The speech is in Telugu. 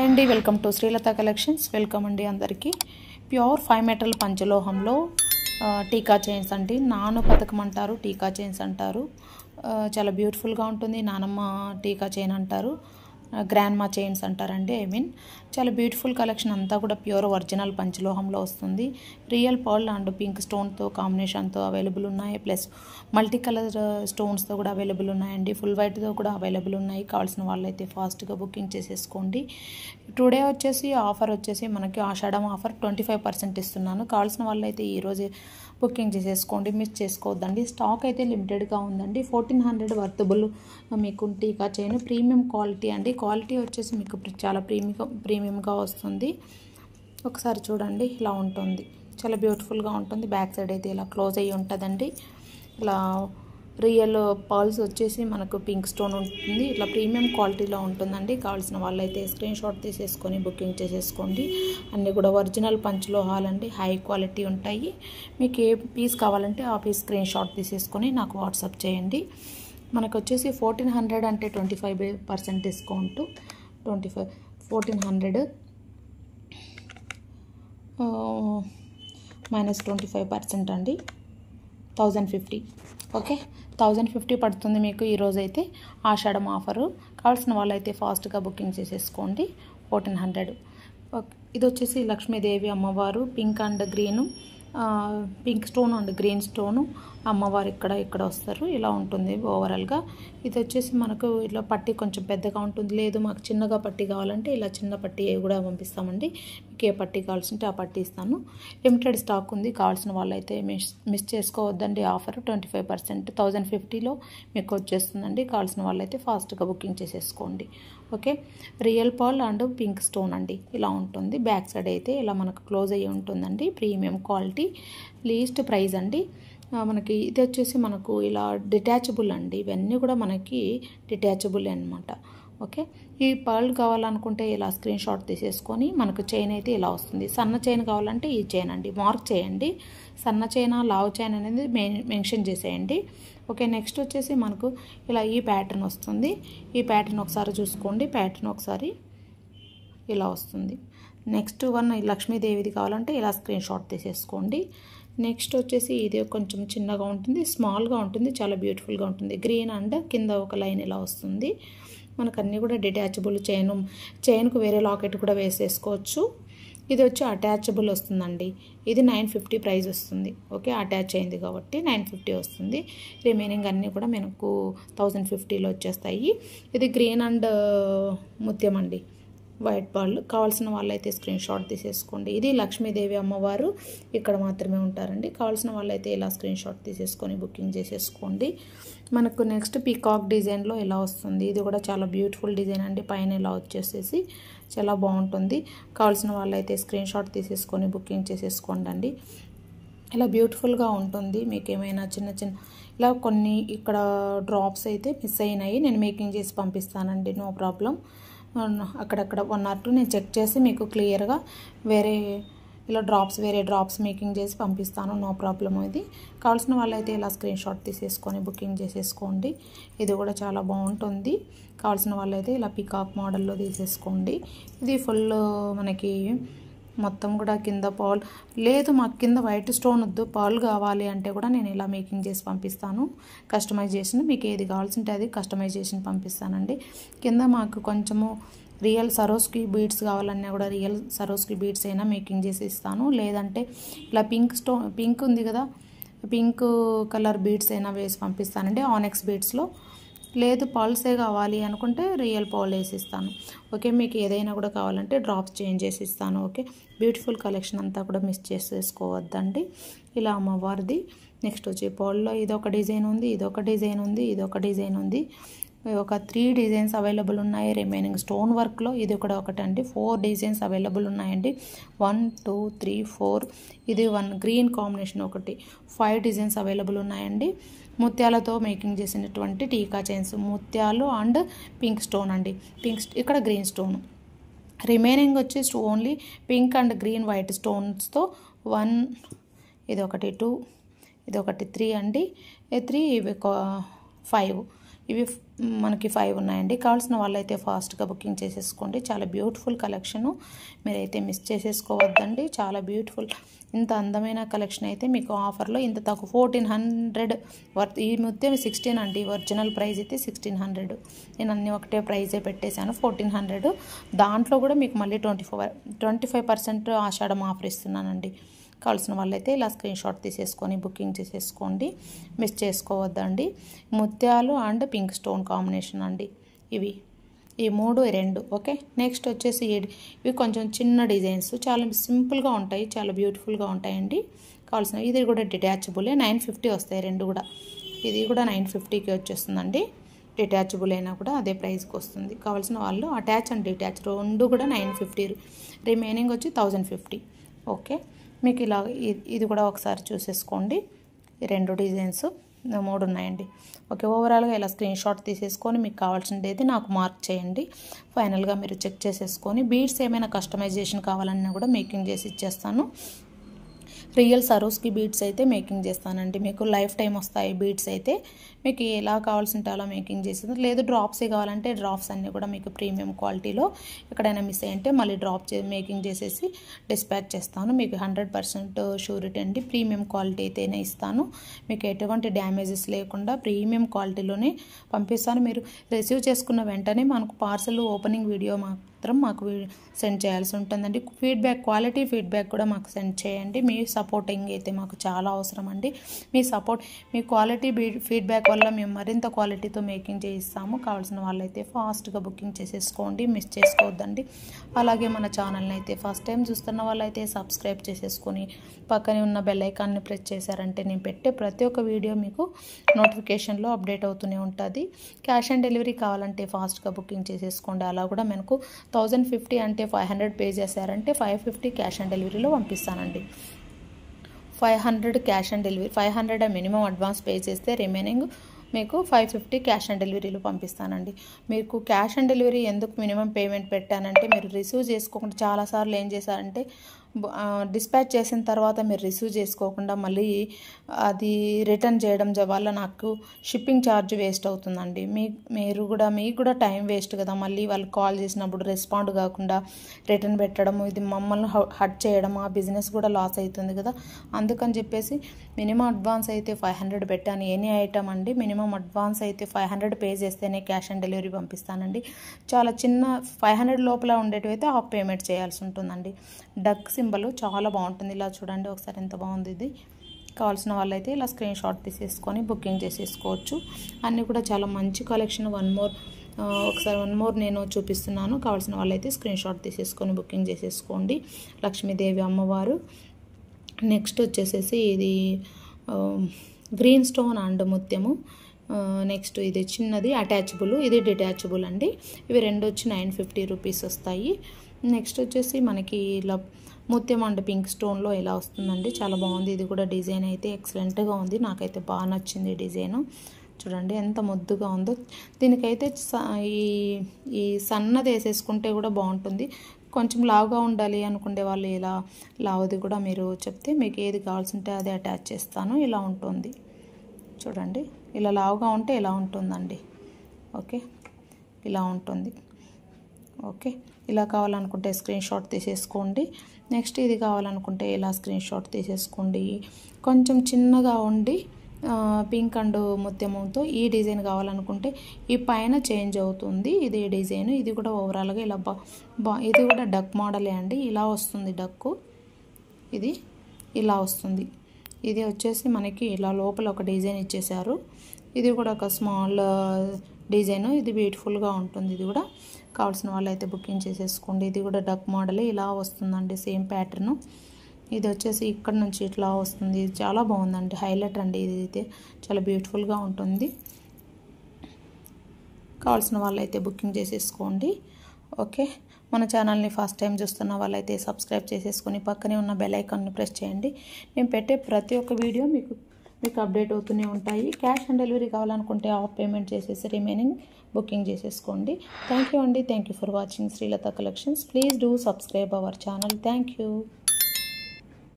అండి welcome to Srilatha collections. Welcome అండి అందరికీ. ప్యూర్ 5 మెటల్ పంచలోహంలో టీకా చైన్స్ అండి. నాను పథకం అంటారు, టీకా చైన్స్ అంటారు. చాలా బ్యూటిఫుల్గా ఉంటుంది. నానమ్మ టీకా చైన్ అంటారు, గ్రాండ్మా చైన్స్ అంటారండి. చాలా బ్యూటిఫుల్ కలెక్షన్ అంతా కూడా ప్యూర్ ఒరిజినల్ పంచలోహంలో వస్తుంది. రియల్ పర్ల్ అండ్ పింక్ స్టోన్తో కాంబినేషన్తో అవైలబుల్ ఉన్నాయి. ప్లస్ మల్టీ కలర్ స్టోన్స్తో కూడా అవైలబుల్ ఉన్నాయండి. ఫుల్ వైట్తో కూడా అవైలబుల్ ఉన్నాయి. కావాల్సిన వాళ్ళైతే ఫాస్ట్గా బుకింగ్ చేసేసుకోండి. టుడే ఆఫర్ వచ్చేసి మనకి ఆషాఢం ఆఫర్ 25% ఇస్తున్నాను. కావాల్సిన వాళ్ళైతే ఈరోజు బుకింగ్ చేసేసుకోండి, మిస్ చేసుకోవద్దండి. స్టాక్ అయితే లిమిటెడ్గా ఉందండి. 1400 వర్తబుల్ మీకు టీకా చైన్, ప్రీమియం క్వాలిటీ అండి. క్వాలిటీ వచ్చేసి మీకు చాలా ప్రీమియంగా వస్తుంది. ఒకసారి చూడండి, ఇలా ఉంటుంది. చాలా బ్యూటిఫుల్గా ఉంటుంది. బ్యాక్ సైడ్ అయితే ఇలా క్లోజ్ అయ్యి ఉంటుందండి. ఇలా రియల్ పర్ల్స్ వచ్చేసి మనకు పింక్ స్టోన్ ఉంటుంది. ఇట్లా ప్రీమియం క్వాలిటీలో ఉంటుందండి. కావాల్సిన వాళ్ళైతే స్క్రీన్ షాట్ తీసేసుకొని బుకింగ్ చేసేసుకోండి. అన్నీ కూడా ఒరిజినల్ పంచలోహాలండి, హై క్వాలిటీ ఉంటాయి. మీకు ఏ పీస్ కావాలంటే ఆ పీస్ స్క్రీన్ షాట్ తీసేసుకొని నాకు వాట్సాప్ చేయండి. మనకు వచ్చేసి 1400 అంటే 25% డిస్కౌంట్. 1400 మైనస్ 25% అండి, 1050. ఓకే, 1050 పడుతుంది మీకు ఈరోజైతే ఆషాఢం ఆఫరు. కావాల్సిన వాళ్ళైతే ఫాస్ట్గా బుకింగ్ చేసేసుకోండి. 1400. ఓకే, ఇది వచ్చేసి లక్ష్మీదేవి అమ్మవారు, pink and green, pink stone and green stone. అమ్మవారు ఇక్కడ వస్తారు. ఇలా ఉంటుంది ఓవరాల్గా. ఇది వచ్చేసి మనకు ఇట్లా పట్టి కొంచెం పెద్దగా ఉంటుంది. లేదు మాకు చిన్నగా పట్టి కావాలంటే ఇలా చిన్న పట్టి కూడా పంపిస్తామండి. మీకు ఏ పట్టి కావాల్సింటే ఆ పట్టి ఇస్తాను. లిమిటెడ్ స్టాక్ ఉంది. కావాల్సిన వాళ్ళైతే మిస్ చేసుకోవద్దండి. ఆఫర్ 25%, 1050లో మీకు వచ్చేస్తుందండి. కావాల్సిన వాళ్ళైతే ఫాస్ట్గా బుకింగ్ చేసేసుకోండి. Okay, real pearl and pink stone అండి, ఇలా ఉంటుంది. బ్యాక్ సైడ్ అయితే ఇలా మనకు క్లోజ్ అయ్యి ఉంటుందండి. ప్రీమియం క్వాలిటీ, లీస్ట్ ప్రైస్ అండి. మనకి ఇది వచ్చేసి మనకు ఇలా డిటాచబుల్ అండి. ఇవన్నీ కూడా మనకి డిటాచబుల్ అనమాట. ఓకే, ఈ పర్ల్ కావాలనుకుంటే ఇలా స్క్రీన్ షాట్ తీసేసుకొని మనకు చైన్ అయితే ఇలా వస్తుంది. సన్న చైన్ కావాలంటే ఈ చైన్ అండి, మార్క్ చేయండి. సన్న చైన్, లావ్ చైన్ అనేది మెన్షన్ చేసేయండి. ఓకే, నెక్స్ట్ వచ్చేసి మనకు ఇలా ఈ ప్యాటర్న్ వస్తుంది. ఈ ప్యాటర్న్ ఒకసారి చూసుకోండి. ప్యాటర్న్ ఒకసారి ఇలా వస్తుంది. నెక్స్ట్ వన్ లక్ష్మీదేవిది కావాలంటే ఇలా స్క్రీన్ షాట్ తీసేసుకోండి. నెక్స్ట్ వచ్చేసి ఇది కొంచెం చిన్నగా ఉంటుంది, స్మాల్గా ఉంటుంది, చాలా బ్యూటిఫుల్గా ఉంటుంది. గ్రీన్ అండ్ కింద ఒక లైన్ ఇలా వస్తుంది. మనకు అన్నీ కూడా డిటాచబుల్. చైన్కు వేరే లాకెట్ కూడా వేసేసుకోవచ్చు. ఇది వచ్చి అటాచబుల్ వస్తుందండి. ఇది 950 ప్రైస్ వస్తుంది. ఓకే, అటాచ్ అయింది కాబట్టి 950 వస్తుంది. రిమైనింగ్ అన్నీ కూడా మనకు 1050లో వచ్చేస్తాయి. ఇది గ్రీన్ అండ్ ముత్యం అండి, వైట్ బాల్. కావాల్సిన వాళ్ళైతే స్క్రీన్ షాట్ తీసేసుకోండి. ఇది లక్ష్మీదేవి అమ్మవారు ఇక్కడ మాత్రమే ఉంటారండి. కావాల్సిన వాళ్ళైతే ఇలా స్క్రీన్ షాట్ తీసేసుకొని బుకింగ్ చేసేసుకోండి. మనకు నెక్స్ట్ పీకాక్ డిజైన్లో ఇలా వస్తుంది. ఇది కూడా చాలా బ్యూటిఫుల్ డిజైన్ అండి. పైన ఇలా వచ్చేసేసి చాలా బాగుంటుంది. కావాల్సిన వాళ్ళైతే స్క్రీన్ షాట్ తీసేసుకొని బుకింగ్ చేసేసుకోండి అండి. ఇలా బ్యూటిఫుల్గా ఉంటుంది. మీకు ఏమైనా చిన్న ఇలా కొన్ని ఇక్కడ డ్రాప్స్ అయితే మిస్ అయినాయి, నేను మేకింగ్ చేసి పంపిస్తానండి. No problem. అక్కడక్కడ 1 or 2 నేను చెక్ చేసి మీకు క్లియర్గా వేరే డ్రాప్స్ మేకింగ్ చేసి పంపిస్తాను. No problem. ఇది కావాల్సిన వాళ్ళైతే ఇలా స్క్రీన్ షాట్ తీసేసుకొని బుకింగ్ చేసేసుకోండి. ఇది కూడా చాలా బాగుంటుంది. కావాల్సిన వాళ్ళైతే ఇలా పీకాక్ మోడల్లో తీసేసుకోండి. ఇది ఫుల్ మనకి మొత్తం కూడా కింద పర్ల్ లేదు, మాకు కింద వైట్ స్టోన్ వద్దు, పర్ల్ కావాలి అంటే కూడా నేను ఇలా మేకింగ్ చేసి పంపిస్తాను. కస్టమైజేషన్ మీకు ఏది కావాల్సింటే అది కస్టమైజేషన్ పంపిస్తానండి. కింద మాకు కొంచెము రియల్ సరోస్కి బీడ్స్ కావాలన్నా కూడా రియల్ సరోస్కి బీడ్స్ అయినా మేకింగ్ చేసి ఇస్తాను. లేదంటే ఇలా పింక్ ఉంది కదా, పింక్ కలర్ బీడ్స్ అయినా వేసి పంపిస్తానండి, ఆనెక్స్ బీడ్స్లో. లేదు పర్ల్సే కావాలి అనుకుంటే రియల్ పర్ల్ వేసి ఇస్తాను. ఓకే, మీకు ఏదైనా కూడా కావాలంటే డ్రాప్స్ చేంజ్ చేసి ఇస్తాను. ఓకే, బ్యూటిఫుల్ కలెక్షన్ అంతా కూడా మిస్ చేసేసుకోవద్దండి. ఇలా అమ్మవారిది. నెక్స్ట్ వచ్చి పర్ల్లో ఇదొక డిజైన్ ఉంది, ఇదొక డిజైన్ ఉంది, ఇదొక డిజైన్ ఉంది. ఒక 3 డిజైన్స్ అవైలబుల్ ఉన్నాయి. రిమైనింగ్ స్టోన్ వర్క్లో ఇది కూడా ఒకటండి. 4 డిజైన్స్ అవైలబుల్ ఉన్నాయండి. 1 2 3 4. ఇది 1 గ్రీన్ కాంబినేషన్ ఒకటి. 5 డిజైన్స్ అవైలబుల్ ఉన్నాయండి. ముత్యాలతో మేకింగ్ చేసినటువంటి టీకా చైన్స్, ముత్యాలు అండ్ పింక్ స్టోన్ అండి. ఇక్కడ గ్రీన్ స్టోన్. రిమైనింగ్ వచ్చేసి only pink and green white స్టోన్స్తో 1, ఇదొకటి 2, ఇదొకటి 3 అండి. 3 ఇవి 5. ఇవి మనకి 5 ఉన్నాయండి. కావాల్సిన వాళ్ళైతే ఫాస్ట్గా బుకింగ్ చేసేసుకోండి. చాలా బ్యూటిఫుల్ కలెక్షను, మీరైతే మిస్ చేసేసుకోవద్దండి. చాలా బ్యూటిఫుల్, ఇంత అందమైన కలెక్షన్ అయితే మీకు ఆఫర్లో ఇంత తక్కువ 1400 వర్త్. ఈ ముత్యం 16 అండి, ఒరిజినల్ ప్రైస్ అయితే 1600. నేను అన్ని ఒకటే ప్రైజే పెట్టేశాను 1400. దాంట్లో కూడా మీకు మళ్ళీ 25% ఆషాఢం ఆఫర్ ఇస్తున్నానండి. కావాల్సిన వాళ్ళైతే ఇలా స్క్రీన్ షాట్ తీసేసుకొని బుకింగ్ చేసేసుకోండి, మిస్ చేసుకోవద్దండి. ముత్యాలు అండ్ పింక్ స్టోన్ కాంబినేషన్ అండి ఇవి, ఈ 3 2. ఓకే, నెక్స్ట్ వచ్చేసి ఇవి కొంచెం చిన్న డిజైన్స్, చాలా సింపుల్గా ఉంటాయి, చాలా బ్యూటిఫుల్గా ఉంటాయండి. కావాల్సిన ఇది కూడా డిటాచబులే, 950 వస్తాయి రెండు కూడా. ఇది కూడా 950కి వచ్చేస్తుందండి. డిటాచబుల్ అయినా కూడా అదే ప్రైస్కి వస్తుంది. కావాల్సిన వాళ్ళు అటాచ్ అండ్ డిటాచ్ రెండు కూడా 950, రిమైనింగ్ వచ్చి 1050. ఓకే, మీకు ఇలా ఇది కూడా ఒకసారి చూసేసుకోండి. ఈ 2 డిజైన్స్ 3 ఉన్నాయండి. ఓకే, ఓవరాల్గా ఇలా స్క్రీన్ షాట్ తీసేసుకొని మీకు కావాల్సింది అయితే నాకు మార్క్ చేయండి. ఫైనల్గా మీరు చెక్ చేసేసుకొని బీడ్స్ ఏమైనా కస్టమైజేషన్ కావాలన్నా కూడా మేకింగ్ చేసి ఇచ్చేస్తాను. రియల్ సరోస్కి బీడ్స్ అయితే మేకింగ్ చేస్తానండి. మీకు లైఫ్ టైం వస్తాయి బీడ్స్ అయితే, మీకు ఎలా కావాల్సింటే అలా మేకింగ్ చేసేది. లేదు డ్రాప్సే కావాలంటే డ్రాప్స్ అన్నీ కూడా మీకు ప్రీమియం క్వాలిటీలో ఎక్కడైనా మిస్ అయ్యంటే మళ్ళీ మేకింగ్ చేసేసి డిస్పాచ్ చేస్తాను. మీకు 100% షూరిటీ అండి. ప్రీమియం క్వాలిటీ అయితేనే ఇస్తాను. మీకు ఎటువంటి డ్యామేజెస్ లేకుండా ప్రీమియం క్వాలిటీలోనే పంపిస్తాను. మీరు రిసీవ్ చేసుకున్న వెంటనే మనకు పార్సల్ ఓపెనింగ్ వీడియో మాత్రం మాకు సెండ్ చేయాల్సి ఉంటుందండి. ఫీడ్బ్యాక్, క్వాలిటీ ఫీడ్బ్యాక్ కూడా మాకు సెండ్ చేయండి. మీ సపోర్టింగ్ అయితే మాకు చాలా అవసరం అండి. మీ సపోర్ట్, మీ క్వాలిటీ ఫీడ్బ్యాక్ వల్ల మేము మరింత క్వాలిటీతో మేకింగ్ చేయిస్తాము. కావాల్సిన వాళ్ళైతే ఫాస్ట్గా బుకింగ్ చేసేసుకోండి, మిస్ చేసుకోవద్దండి. అలాగే మన ఛానల్ని అయితే ఫస్ట్ టైం చూస్తున్న వాళ్ళైతే సబ్స్క్రైబ్ చేసేసుకొని పక్కనే ఉన్న బెల్ ఐకాన్ని ప్రెస్ చేశారంటే నేను పెట్టే ప్రతి ఒక్క వీడియో మీకు నోటిఫికేషన్లో అప్డేట్ అవుతూనే ఉంటుంది. క్యాష్ ఆన్ డెలివరీ కావాలంటే ఫాస్ట్గా బుకింగ్ చేసేసుకోండి. అలా కూడా మనకు 1050 అంటే 500 పే చేశారంటే 550 క్యాష్ ఆన్ డెలివరీలో పంపిస్తానండి. 500 cash on delivery, 500 minimum advance pay చేస్తే రిమైనింగ్ మీకు 550 క్యాష్ ఆన్ డెలివరీలో పంపిస్తానండి. మీకు క్యాష్ ఆన్ డెలివరీ ఎందుకు మినిమం పేమెంట్ పెట్టానంటే, మీరు రిసీవ్ చేసుకోకుండా చాలాసార్లు ఏం చేశారంటే డిస్పాచ్ చేసిన తర్వాత మీరు రిసీవ్ చేసుకోకుండా మళ్ళీ అది రిటర్న్ చేయడం వల్ల నాకు షిప్పింగ్ ఛార్జ్ వేస్ట్ అవుతుందండి. మీకు కూడా టైం వేస్ట్ కదా. మళ్ళీ వాళ్ళు కాల్ చేసినప్పుడు రెస్పాండ్ కాకుండా రిటర్న్ పెట్టడం, ఇది మమ్మల్ని హర్ట్ చేయడం, ఆ బిజినెస్ కూడా లాస్ అవుతుంది కదా. అందుకని చెప్పేసి మినిమం అడ్వాన్స్ అయితే 500 పెట్టాను. ఎనీ ఐటమ్ అండి, మినిమం అడ్వాన్స్ అయితే 500 పే చేస్తేనే క్యాష్ ఆన్ డెలివరీ పంపిస్తానండి. చాలా చిన్న 500 లోపల ఉండేటివైతే హాఫ్ పేమెంట్ చేయాల్సి ఉంటుందండి. డక్ సింబల్ చాలా బాగుంటుంది, ఇలా చూడండి ఒకసారి ఎంత బాగుంది ఇది. కావాల్సిన వాళ్ళైతే ఇలా స్క్రీన్ షాట్ తీసేసుకొని బుకింగ్ చేసేసుకోవచ్చు. అన్నీ కూడా చాలా మంచి కలెక్షన్. వన్ మోర్ నేను చూపిస్తున్నాను. కావాల్సిన వాళ్ళైతే స్క్రీన్ షాట్ తీసేసుకొని బుకింగ్ చేసేసుకోండి. లక్ష్మీదేవి అమ్మవారు. నెక్స్ట్ వచ్చేసేసి ఇది గ్రీన్ స్టోన్ అండ్ ముత్యము. నెక్స్ట్ ఇది చిన్నది అటాచబుల్, ఇది డిటాచబుల్ అండి. ఇవి రెండు వచ్చి 950 రూపీస్ వస్తాయి. నెక్స్ట్ వచ్చేసి మనకి ఇలా ముత్యం అండ్ పింక్ స్టోన్లో ఇలా వస్తుందండి. చాలా బాగుంది. ఇది కూడా డిజైన్ అయితే ఎక్సలెంట్గా ఉంది, నాకైతే బాగా నచ్చింది డిజైను. చూడండి ఎంత ముద్దుగా ఉందో. దీనికైతే ఈ సన్నది వేసేసుకుంటే కూడా బాగుంటుంది. కొంచెం లావుగా ఉండాలి అనుకునే వాళ్ళు ఇలా లావుది కూడా మీరు చెప్తే మీకు ఏది కావాల్సింటే అది అటాచ్ చేస్తాను. ఇలా ఉంటుంది చూడండి, ఇలా లావుగా ఉంటే ఇలా ఉంటుందండి. ఓకే, ఇలా ఉంటుంది. ఓకే, ఇలా కావాలనుకుంటే స్క్రీన్ షాట్ తీసేసుకోండి. నెక్స్ట్ ఇది కావాలనుకుంటే ఇలా స్క్రీన్ షాట్ తీసేసుకోండి. కొంచెం చిన్నగా ఉండి పింక్ అండ్ ముత్యముతో ఈ డిజైన్ కావాలనుకుంటే ఈ పైన చేంజ్ అవుతుంది ఇది డిజైన్. ఇది కూడా ఓవరాల్గా ఇలా ఇది కూడా డక్ మోడలే అండి. ఇలా వస్తుంది డక్కు, ఇది ఇలా వస్తుంది. ఇది వచ్చేసి మనకి ఇలా లోపల ఒక డిజైన్ ఇచ్చేసారు. ఇది కూడా ఒక స్మాల్ డిజైన్, ఇది బ్యూటిఫుల్గా ఉంటుంది. ఇది కూడా కావాల్సిన వాళ్ళు అయితే బుకింగ్ చేసేసుకోండి. ఇది కూడా డక్ మోడలే, ఇలా వస్తుందండి సేమ్ ప్యాటర్ను. ఇది వచ్చేసి ఇక్కడ నుంచి ఇట్లా వస్తుంది. ఇది చాలా బాగుందండి, హైలైట్ అండి. ఇది అయితే చాలా బ్యూటిఫుల్గా ఉంటుంది. కావాల్సిన వాళ్ళైతే బుకింగ్ చేసేసుకోండి. ఓకే, మన ఛానల్ని ఫస్ట్ టైం చూస్తున్న వాళ్ళైతే సబ్స్క్రైబ్ చేసేసుకొని పక్కనే ఉన్న బెల్ ఐకాన్ని ప్రెస్ చేయండి. నేను పెట్టే ప్రతి ఒక్క వీడియో మీకు అప్డేట్ అవుతూనే ఉంటాయి. క్యాష్ ఆన్ డెలివరీ కావాలనుకుంటే హాఫ్ పేమెంట్ చేసేసి రిమైనింగ్ బుకింగ్ చేసేసుకోండి. థ్యాంక్ యూ అండి. Thank you for watching Srilatha collections. Please do subscribe our channel. Thank you.